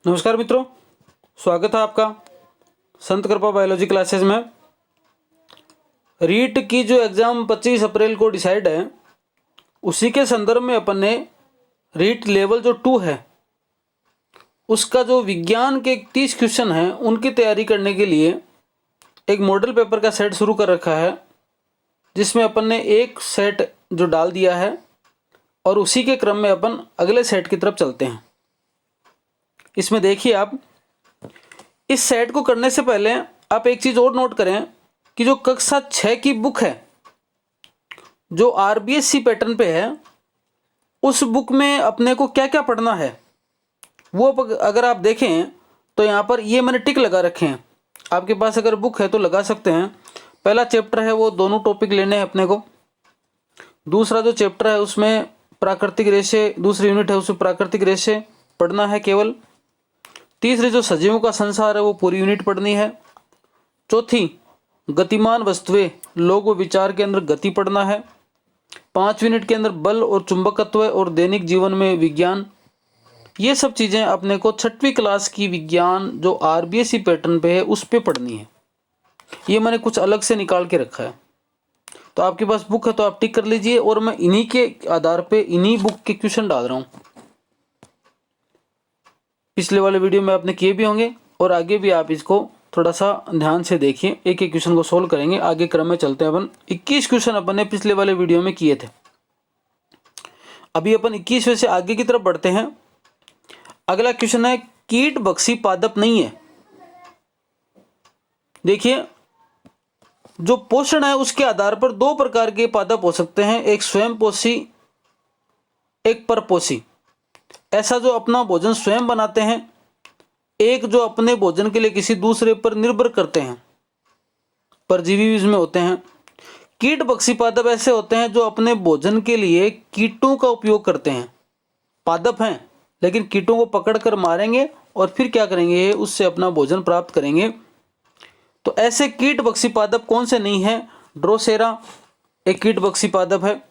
नमस्कार मित्रों, स्वागत है आपका संत कृपा बायोलॉजी क्लासेस में। रीट की जो एग्ज़ाम 25 अप्रैल को डिसाइड है, उसी के संदर्भ में अपन ने रीट लेवल जो 2 है उसका जो विज्ञान के 30 क्वेश्चन हैं उनकी तैयारी करने के लिए एक मॉडल पेपर का सेट शुरू कर रखा है, जिसमें अपन ने एक सेट जो डाल दिया है और उसी के क्रम में अपन अगले सेट की तरफ चलते हैं। इसमें देखिए, आप इस सेट को करने से पहले आप एक चीज़ और नोट करें कि जो कक्षा 6 की बुक है जो आरबीएससी पैटर्न पे है, उस बुक में अपने को क्या क्या पढ़ना है वो अगर आप देखें तो यहाँ पर ये मैंने टिक लगा रखे हैं। आपके पास अगर बुक है तो लगा सकते हैं। पहला चैप्टर है वो दोनों टॉपिक लेने हैं अपने को। दूसरा जो चैप्टर है उसमें प्राकृतिक रेशे, दूसरी यूनिट है उसमें प्राकृतिक रेशे पढ़ना है केवल। तीसरी जो सजीवों का संसार है वो पूरी यूनिट पढ़नी है। चौथी गतिमान वस्तुएं, लोग व विचार के अंदर गति पढ़ना है। 5 यूनिट के अंदर बल और चुंबकत्व और दैनिक जीवन में विज्ञान। ये सब चीज़ें अपने को 6वीं क्लास की विज्ञान जो आरबीएससी पैटर्न पे है उस पर पढ़नी है। ये मैंने कुछ अलग से निकाल के रखा है, तो आपके पास बुक है तो आप टिक कर लीजिए और मैं इन्हीं के आधार पे इन्हीं बुक के क्वेश्चन डाल रहा हूँ। पिछले वाले वीडियो में आपने किए भी होंगे और आगे भी आप इसको थोड़ा सा ध्यान से देखिए। एक एक क्वेश्चन को सोल्व करेंगे, आगे क्रम में चलते हैं। अपन 21 क्वेश्चन अपन ने पिछले वाले वीडियो में किए थे। अभी अपन 21वें से आगे की तरफ बढ़ते हैं। अगला क्वेश्चन है कीट बक्सी पादप नहीं है। देखिए, जो पोषण है उसके आधार पर 2 प्रकार के पादप हो सकते हैं, एक स्वयंपोषी, एक परपोषी। ऐसा जो अपना भोजन स्वयं बनाते हैं, एक जो अपने भोजन के लिए किसी दूसरे पर निर्भर करते हैं, परजीवी इसमें होते हैं। कीट बक्सी पादप ऐसे होते हैं जो अपने भोजन के लिए कीटों का उपयोग करते हैं। पादप हैं लेकिन कीटों को पकड़कर मारेंगे और फिर क्या करेंगे, उससे अपना भोजन प्राप्त करेंगे। तो ऐसे कीट बक्सी पादप कौन से नहीं है? ड्रोसेरा एक कीट बक्सी पादप है,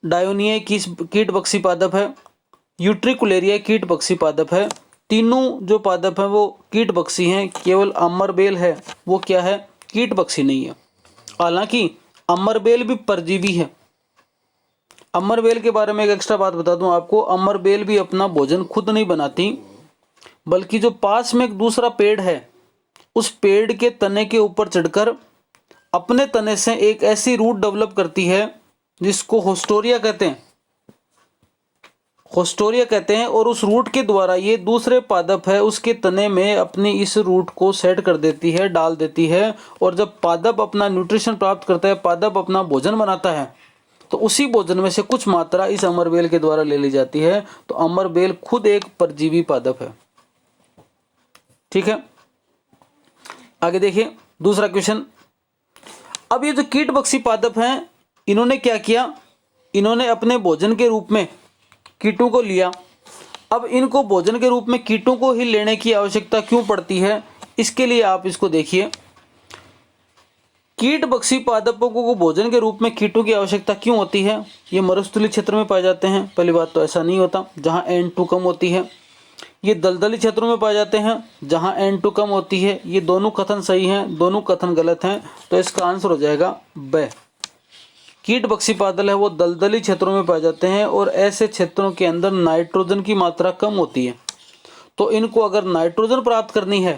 डायोनिया कीट बक्सी पादप है, यूट्रिकुलेरिया कीट बक्सी पादप है। तीनों जो पादप हैं वो कीट बक्सी हैं। केवल अमरबेल है वो क्या है? कीट बक्सी नहीं है। हालांकि अमरबेल भी परजीवी है। अमरबेल के बारे में एक एक्स्ट्रा बात बता दूं आपको, अमरबेल भी अपना भोजन खुद नहीं बनाती, बल्कि जो पास में एक दूसरा पेड़ है उस पेड़ के तने के ऊपर चढ़कर अपने तने से एक ऐसी रूट डेवलप करती है जिसको होस्टोरिया कहते हैं। होस्टोरिया कहते हैं और उस रूट के द्वारा ये दूसरे पादप है उसके तने में अपनी इस रूट को सेट कर देती है, डाल देती है। और जब पादप अपना न्यूट्रिशन प्राप्त करता है, पादप अपना भोजन बनाता है, तो उसी भोजन में से कुछ मात्रा इस अमरबेल के द्वारा ले ली जाती है। तो अमरबेल खुद एक परजीवी पादप है। ठीक है, आगे देखिए दूसरा क्वेश्चन। अब ये जो कीट बक्सी पादप हैं, इन्होंने क्या किया, इन्होंने अपने भोजन के रूप में कीटों को लिया। अब इनको भोजन के रूप में कीटों को ही लेने की आवश्यकता क्यों पड़ती है? इसके लिए आप इसको देखिए, कीट बक्सी पादपों को भोजन के रूप में कीटों की आवश्यकता क्यों होती है? ये मरुस्थलीय क्षेत्र में पाए जाते हैं। पहली बात तो ऐसा नहीं होता जहाँ N2 कम होती है। ये दलदली क्षेत्रों में पाए जाते हैं जहाँ N2 कम होती है। ये दोनों कथन सही हैं, दोनों कथन गलत हैं, तो इसका आंसर हो जाएगा ब। कीट बक्सी पादप है वो दलदली क्षेत्रों में पाए जाते हैं और ऐसे क्षेत्रों के अंदर नाइट्रोजन की मात्रा कम होती है। तो इनको अगर नाइट्रोजन प्राप्त करनी है,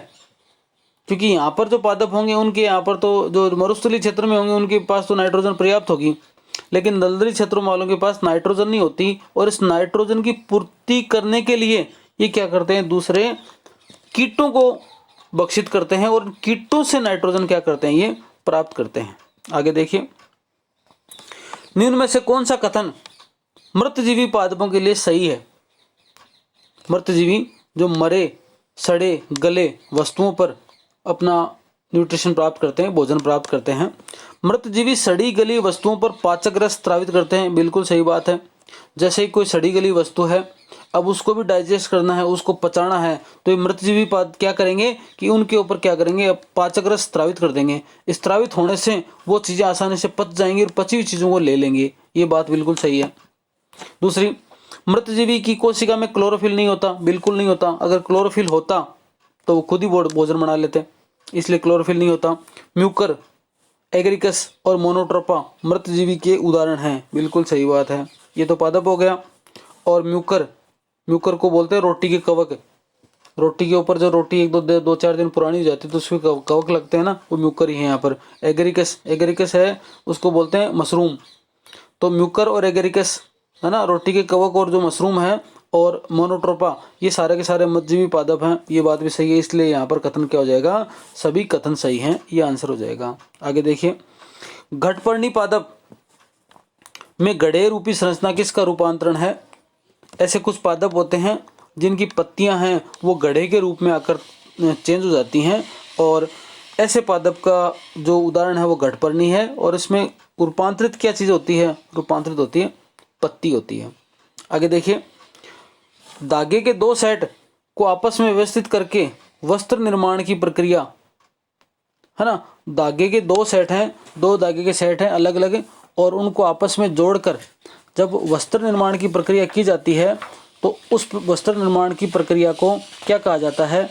क्योंकि यहाँ पर जो पादप होंगे उनके यहाँ पर तो जो मरुस्थलीय क्षेत्र में होंगे उनके पास तो नाइट्रोजन पर्याप्त होगी, लेकिन दलदली क्षेत्रों वालों के पास नाइट्रोजन नहीं होती। और इस नाइट्रोजन की पूर्ति करने के लिए ये क्या करते हैं, दूसरे कीटों को भक्षित करते हैं और कीटों से नाइट्रोजन क्या करते हैं, ये प्राप्त करते हैं। आगे देखिए, निम्न में से कौन सा कथन मृतजीवी पादपों के लिए सही है? मृतजीवी जो मरे सड़े गले वस्तुओं पर अपना न्यूट्रिशन प्राप्त करते हैं, भोजन प्राप्त करते हैं। मृतजीवी सड़ी गली वस्तुओं पर पाचक रस स्रावित करते हैं, बिल्कुल सही बात है। जैसे ही कोई सड़ी गली वस्तु है, अब उसको भी डाइजेस्ट करना है, उसको पचाना है, तो ये मृतजीवी पाद क्या करेंगे कि उनके ऊपर क्या करेंगे, पाचक रस स्रावित कर देंगे। स्रावित होने से वो चीज़ें आसानी से पच जाएंगी और पची हुई चीज़ों को ले लेंगे। ये बात बिल्कुल सही है। दूसरी, मृतजीवी की कोशिका में क्लोरोफिल नहीं होता, बिल्कुल नहीं होता। अगर क्लोरोफिल होता तो वो खुद ही भोजन बना लेते, इसलिए क्लोरोफिल नहीं होता। म्यूकर, एगरिकस और मोनोट्रोपा मृतजीवी के उदाहरण हैं, बिल्कुल सही बात है। ये तो पादप हो गया। और म्यूकर, म्यूकर को बोलते हैं रोटी के कवक। रोटी के ऊपर जो रोटी एक दो चार दिन पुरानी हो जाती है तो उसके कवक लगते हैं ना, वो म्यूकर ही है यहाँ पर। एगरिकस, एगरिकस है उसको बोलते हैं मशरूम। तो म्यूकर और एगरिकस है ना, रोटी के कवक और जो मशरूम है, और मोनोट्रोपा, ये सारे के सारे मध्यजीवी पादप हैं। ये बात भी सही है, इसलिए यहाँ पर कथन क्या हो जाएगा, सभी कथन सही हैं, ये आंसर हो जाएगा। आगे देखिए, घटपर्णी पादप में गड़े रूपी संरचना किसका रूपांतरण है? ऐसे कुछ पादप होते हैं जिनकी पत्तियां हैं वो गड्ढे के रूप में आकर चेंज हो जाती हैं, और ऐसे पादप का जो उदाहरण है वो घटपर्णी है। और इसमें रूपांतरित क्या चीज़ होती है? रूपांतरित होती है पत्ती होती है। आगे देखिए, धागे के दो सेट को आपस में व्यवस्थित करके वस्त्र निर्माण की प्रक्रिया, है ना, धागे के दो सेट हैं, दो धागे के सेट हैं अलग अलग, और उनको आपस में जोड़कर जब वस्त्र निर्माण की प्रक्रिया की जाती है तो उस वस्त्र निर्माण की प्रक्रिया को क्या कहा जाता है?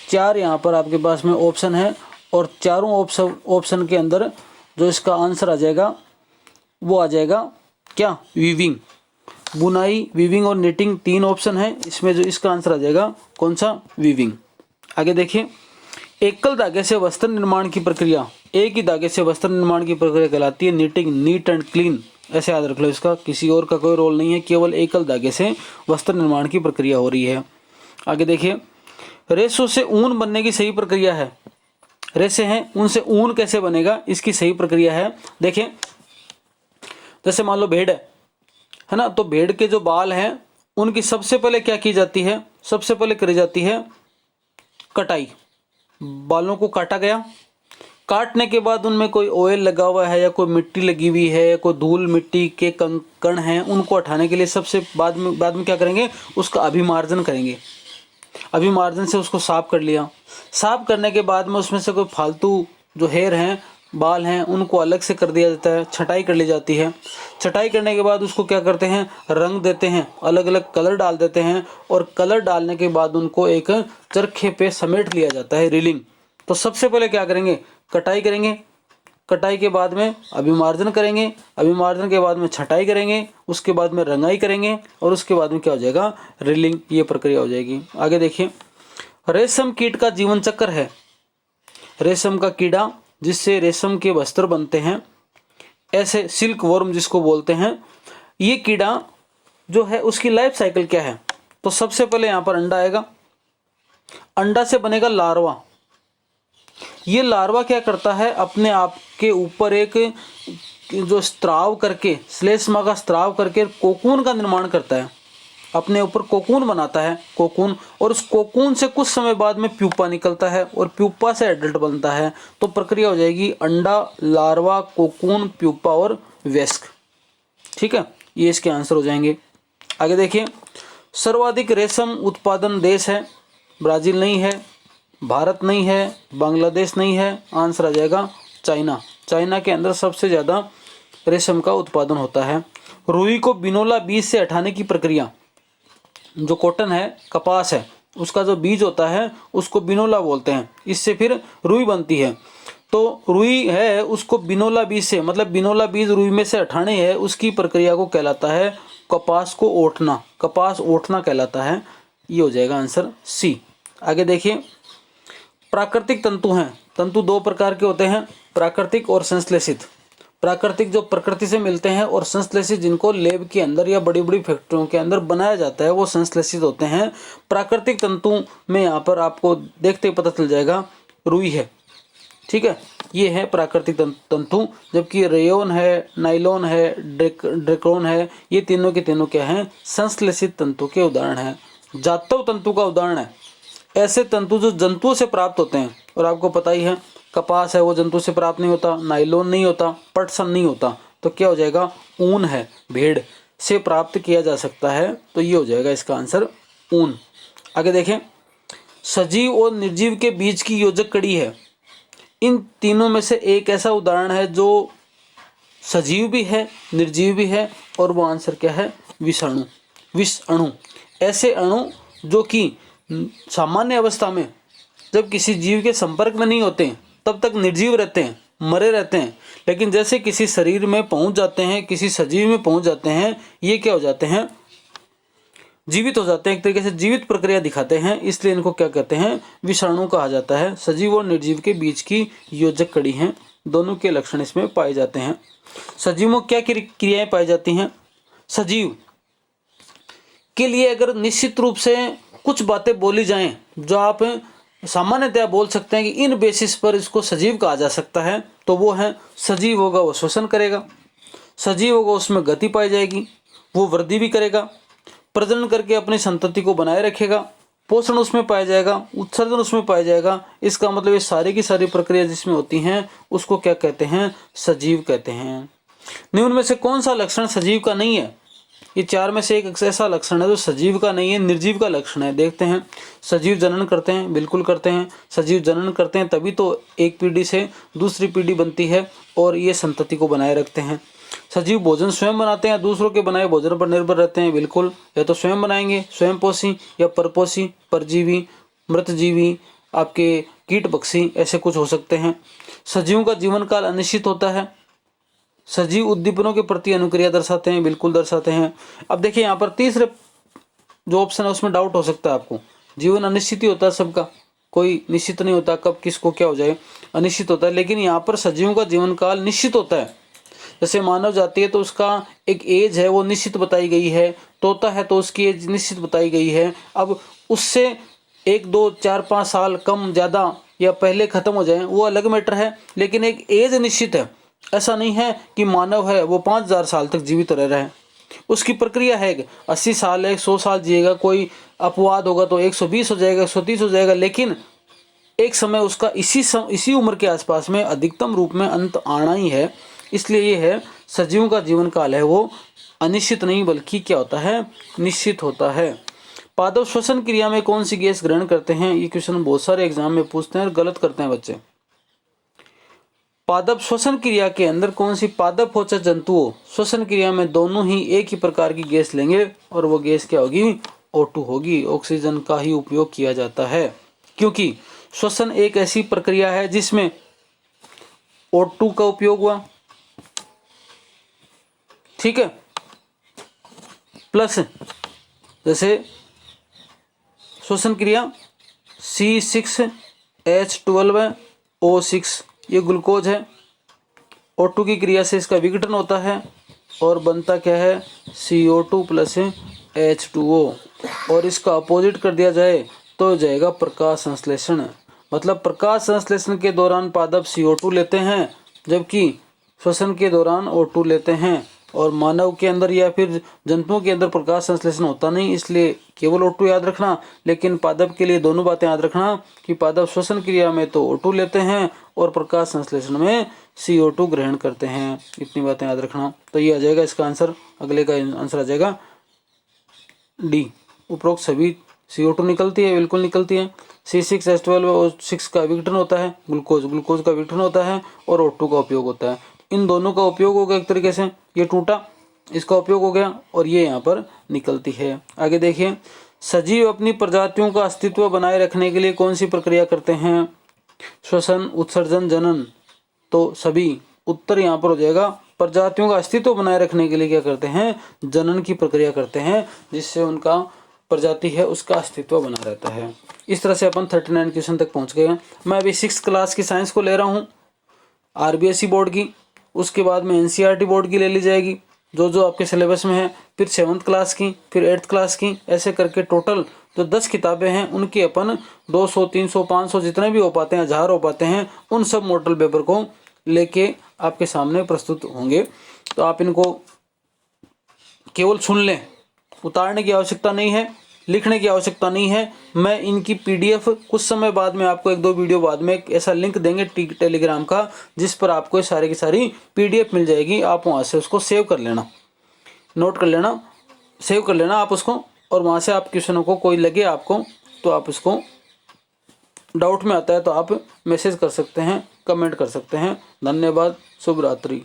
चार यहाँ पर आपके पास में ऑप्शन है, और चारों ऑप्शन के अंदर जो इसका आंसर आ जाएगा वो आ जाएगा क्या? वीविंग। बुनाई, वीविंग और निटिंग तीन ऑप्शन है, इसमें जो इसका आंसर आ जाएगा कौन सा? वीविंग। आगे देखिए, एकल धागे से वस्त्र निर्माण की प्रक्रिया, एक ही धागे से वस्त्र निर्माण की प्रक्रिया कहलाती है निटिंग, नीट एंड क्लीन। ऐसे याद रख लो, इसका किसी और का कोई रोल नहीं है, केवल एकल धागे से वस्त्र निर्माण की प्रक्रिया हो रही है। आगे देखिए, रेशों से ऊन बनने की सही प्रक्रिया है। रेशे हैं, उनसे ऊन कैसे बनेगा, इसकी सही प्रक्रिया है। देखिए, जैसे मान लो भेड़ है ना, तो भेड़ के जो बाल हैं उनकी सबसे पहले क्या की जाती है? सबसे पहले करी जाती है कटाई। बालों को काटा गया, काटने के बाद उनमें कोई ऑयल लगा हुआ है या कोई मिट्टी लगी हुई है, कोई धूल मिट्टी के कण हैं, उनको हटाने के लिए सबसे बाद में क्या करेंगे? उसका अभिमार्जन करेंगे। अभिमार्जन से उसको साफ कर लिया। साफ करने के बाद में उसमें से कोई फालतू जो हेयर हैं, बाल हैं, उनको अलग से कर दिया जाता है, छटाई कर ली जाती है। छटाई करने के बाद उसको क्या करते हैं? रंग देते हैं, अलग अलग कलर डाल देते हैं, और कलर डालने के बाद उनको एक चरखे पे समेट लिया जाता है, रीलिंग। तो सबसे पहले क्या करेंगे? कटाई करेंगे, कटाई के बाद में अभिमार्जन करेंगे, अभिमार्जन के बाद में छटाई करेंगे, उसके बाद में रंगाई करेंगे, और उसके बाद में क्या हो जाएगा? रीलिंग। ये प्रक्रिया हो जाएगी। आगे देखिए, रेशम कीट का जीवन चक्र है। रेशम का कीड़ा जिससे रेशम के वस्त्र बनते हैं, ऐसे सिल्क वर्म जिसको बोलते हैं, ये कीड़ा जो है उसकी लाइफ साइकिल क्या है? तो सबसे पहले यहाँ पर अंडा आएगा, अंडा से बनेगा लार्वा। ये लार्वा क्या करता है? अपने आप के ऊपर एक जो स्त्राव करके, श्लेष्मा का स्त्राव करके कोकून का निर्माण करता है, अपने ऊपर कोकून बनाता है, कोकून। और उस कोकून से कुछ समय बाद में प्यूपा निकलता है, और प्यूपा से एडल्ट बनता है। तो प्रक्रिया हो जाएगी अंडा, लार्वा, कोकून, प्यूपा और वयस्क। ठीक है, ये इसके आंसर हो जाएंगे। आगे देखिए, सर्वाधिक रेशम उत्पादन देश है। ब्राजील नहीं है, भारत नहीं है, बांग्लादेश नहीं है, आंसर आ जाएगा चाइना। चाइना के अंदर सबसे ज़्यादा रेशम का उत्पादन होता है। रुई को बिनोला बीज से हटाने की प्रक्रिया, जो कॉटन है, कपास है, उसका जो बीज होता है उसको बिनोला बोलते हैं, इससे फिर रुई बनती है। तो रुई है उसको बिनोला बीज से, मतलब बिनोला बीज रुई में से हटाने है, उसकी प्रक्रिया को कहलाता है कपास को ओटना, कपास ओटना कहलाता है। ये हो जाएगा आंसर सी। आगे देखिए, प्राकृतिक तंतु हैं। तंतु दो प्रकार के होते हैं, प्राकृतिक और संश्लेषित। प्राकृतिक जो प्रकृति से मिलते हैं, और संश्लेषित जिनको लैब के अंदर या बड़ी बड़ी फैक्ट्रियों के अंदर बनाया जाता है, वो संश्लेषित होते हैं। प्राकृतिक तंतु में यहाँ पर आपको देखते ही पता चल जाएगा रुई है। ठीक है, ये है प्राकृतिक तंतु। जबकि रेयोन है, नाइलॉन है, ड्रेक्रोन है, ये तीनों के तीनों क्या हैं? संश्लेषित तंतु के उदाहरण हैं। जातव तंतु का उदाहरण है ऐसे तंतु जो जंतुओं से प्राप्त होते हैं, और आपको पता ही है कपास है वो जंतु से प्राप्त नहीं होता, नाइलॉन नहीं होता, पटसन नहीं होता, तो क्या हो जाएगा? ऊन है, भेड़ से प्राप्त किया जा सकता है। तो ये हो जाएगा इसका आंसर ऊन। आगे देखें, सजीव और निर्जीव के बीच की योजक कड़ी है। इन तीनों में से एक ऐसा उदाहरण है जो सजीव भी है, निर्जीव भी है, और वो आंसर क्या है? विषाणु। विष अणु, ऐसे अणु जो कि सामान्य अवस्था में जब किसी जीव के संपर्क में नहीं होते हैं तब तक निर्जीव रहते हैं, मरे रहते हैं, लेकिन जैसे किसी शरीर में पहुंच जाते हैं, किसी सजीव में पहुंच जाते हैं, ये क्या हो जाते हैं, जीवित हो जाते हैं, एक तरीके से जीवित प्रक्रिया दिखाते हैं। इसलिए इनको क्या कहते हैं, विषाणु कहा जाता है। सजीव और निर्जीव के बीच की योजक कड़ी हैं, दोनों के लक्षण इसमें पाए जाते हैं। सजीव में क्या क्रियाएं पाई जाती हैं? सजीव के लिए अगर निश्चित रूप से कुछ बातें बोली जाएं जो आप सामान्यतया बोल सकते हैं कि इन बेसिस पर इसको सजीव कहा जा सकता है, तो वो है सजीव होगा वो श्वसन करेगा, सजीव होगा उसमें गति पाई जाएगी, वो वृद्धि भी करेगा, प्रजनन करके अपनी संतति को बनाए रखेगा, पोषण उसमें पाया जाएगा, उत्सर्जन उसमें पाया जाएगा। इसका मतलब ये सारी की सारी प्रक्रिया जिसमें होती हैं उसको क्या कहते हैं, सजीव कहते हैं। निम्न में से कौन सा लक्षण सजीव का नहीं है? ये चार में से एक ऐसा लक्षण है जो सजीव का नहीं है, निर्जीव का लक्षण है। देखते हैं। सजीव जनन करते हैं, बिल्कुल करते हैं। सजीव जनन करते हैं तभी तो एक पीढ़ी से दूसरी पीढ़ी बनती है और ये संतति को बनाए रखते हैं। सजीव भोजन स्वयं बनाते हैं, दूसरों के बनाए भोजन पर निर्भर रहते हैं, बिल्कुल। या तो स्वयं बनाएंगे, स्वयंपोषी या परपोषी, परजीवी, मृतजीवी, आपके कीट पक्षी, ऐसे कुछ हो सकते हैं। सजीवों का जीवन काल अनिश्चित होता है। सजीव उद्दीपनों के प्रति अनुक्रिया दर्शाते हैं, बिल्कुल दर्शाते हैं। अब देखिए यहाँ पर तीसरे जो ऑप्शन है उसमें डाउट हो सकता है आपको। जीवन अनिश्चित ही होता है सबका, कोई निश्चित नहीं होता कब किसको क्या हो जाए, अनिश्चित होता है। लेकिन यहाँ पर सजीवों का जीवन काल निश्चित होता है। जैसे मानव जाति है तो उसका एक एज है वो निश्चित बताई गई है, तोता है तो उसकी एज निश्चित बताई गई है। अब उससे 1, 2, 4, 5 साल कम ज़्यादा या पहले ख़त्म हो जाए वो अलग मैटर है, लेकिन एक एज निश्चित है। ऐसा नहीं है कि मानव है वो 5000 साल तक जीवित रह रहे हैं, उसकी प्रक्रिया है। 80 साल है, 100 साल जिएगा, कोई अपवाद होगा तो 120 हो जाएगा, 130 हो जाएगा, लेकिन एक समय उसका इसी उम्र के आसपास में अधिकतम रूप में अंत आना ही है। इसलिए ये है सजीवों का जीवन काल है वो अनिश्चित नहीं बल्कि क्या होता है, निश्चित होता है। पादप श्वसन क्रिया में कौन सी गैस ग्रहण करते हैं? ये क्वेश्चन बहुत सारे एग्जाम में पूछते हैं और गलत करते हैं बच्चे। पादप श्वसन क्रिया के अंदर कौन सी पादपोचक जंतुओं श्वसन क्रिया में दोनों ही एक ही प्रकार की गैस लेंगे और वो गैस क्या होगी, O2 होगी। ऑक्सीजन का ही उपयोग किया जाता है क्योंकि श्वसन एक ऐसी प्रक्रिया है जिसमें O2 का उपयोग हुआ, ठीक है, प्लस जैसे श्वसन क्रिया C6H12O6 ये ग्लूकोज है, O2 की क्रिया से इसका विघटन होता है और बनता क्या है, CO2 प्लस H2O। और इसका अपोजिट कर दिया जाए तो हो जाएगा प्रकाश संश्लेषण। मतलब प्रकाश संश्लेषण के दौरान पादप CO2 लेते हैं जबकि श्वसन के दौरान O2 लेते हैं। और मानव के अंदर या फिर जंतुओं के अंदर प्रकाश संश्लेषण होता नहीं, इसलिए केवल O2 याद रखना। लेकिन पादप के लिए दोनों बातें याद रखना कि पादप श्वसन क्रिया में तो O2 लेते हैं और प्रकाश संश्लेषण में CO2 ग्रहण करते हैं। इतनी बातें याद रखना। तो ये आ जाएगा इसका आंसर। अगले का आंसर आ जाएगा डी। उपरोक्त सभी CO2 निकलती है, बिल्कुल निकलती है। C6H12O6 का विघटन होता है, ग्लूकोज का विघटन होता है और O2 का उपयोग होता है। इन दोनों का उपयोग हो गया एक तरीके से, ये टूटा, इसका उपयोग हो गया और ये यहाँ पर निकलती है। आगे देखिए, सजीव अपनी प्रजातियों का अस्तित्व बनाए रखने के लिए कौन सी प्रक्रिया करते हैं? श्वसन, उत्सर्जन, जनन। तो सभी उत्तर यहाँ पर हो जाएगा। प्रजातियों का अस्तित्व बनाए रखने के लिए क्या करते हैं? जनन की प्रक्रिया करते हैं, जिससे उनका प्रजाति है उसका अस्तित्व बना रहता है। इस तरह से अपन 39 क्वेश्चन तक पहुँच गए हैं। मैं अभी 6th क्लास की साइंस को ले रहा हूँ, RBSE बोर्ड की, उसके बाद में NCERT बोर्ड की ले ली जाएगी जो जो आपके सिलेबस में है, फिर 7th क्लास की, फिर 8th क्लास की, ऐसे करके टोटल जो 10 किताबें हैं उनकी अपन 200, 300, 500 जितने भी हो पाते हैं, 1000 हो पाते हैं, उन सब मॉडल पेपर को लेके आपके सामने प्रस्तुत होंगे। तो आप इनको केवल सुन लें, उतारने की आवश्यकता नहीं है, लिखने की आवश्यकता नहीं है। मैं इनकी PDF कुछ समय बाद में आपको 1-2 वीडियो बाद में एक ऐसा लिंक देंगे टेलीग्राम का, जिस पर आपको सारे की सारी PDF मिल जाएगी। आप वहाँ से उसको सेव कर लेना, नोट कर लेना, सेव कर लेना आप उसको, और वहाँ से आप क्वेश्चनों को कोई लगे आपको तो आप इसको डाउट में आता है तो आप मैसेज कर सकते हैं, कमेंट कर सकते हैं। धन्यवाद, शुभ रात्रि।